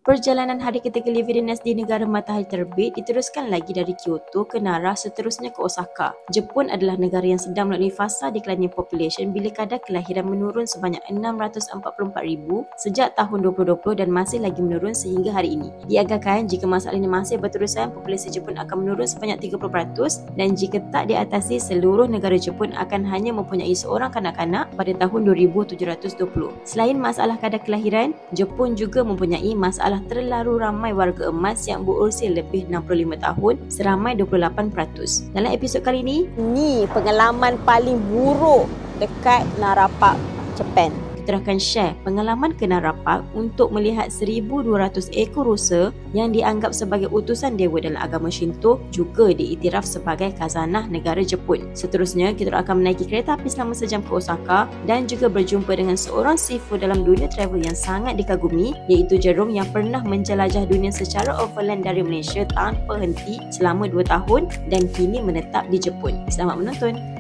Perjalanan hari ketiga Livy Dinas di negara matahari terbit diteruskan lagi dari Kyoto ke Nara, seterusnya ke Osaka. Jepun adalah negara yang sedang melalui fasa declining population bila kadar kelahiran menurun sebanyak 644,000 sejak tahun 2020 dan masih lagi menurun sehingga hari ini. Diagakkan jika masalah ini masih berterusan, populasi Jepun akan menurun sebanyak 30% dan jika tak diatasi, seluruh negara Jepun akan hanya mempunyai seorang kanak-kanak pada tahun 2720. Selain masalah kadar kelahiran, Jepun juga mempunyai masalah terlalu ramai warga emas yang berusia lebih 65 tahun seramai 28%. Dalam episod kali ini, pengalaman paling buruk dekat Nara Park, Japan. kita akan share pengalaman ke Nara Park untuk melihat 1,200 ekor rusa yang dianggap sebagai utusan dewa dalam agama Shinto juga diiktiraf sebagai khazanah negara Jepun. Seterusnya, kita akan menaiki kereta api selama sejam ke Osaka dan juga berjumpa dengan seorang sifu dalam dunia travel yang sangat dikagumi, iaitu Jerome yang pernah menjelajah dunia secara overland dari Malaysia tanpa henti selama 2 tahun dan kini menetap di Jepun. Selamat menonton!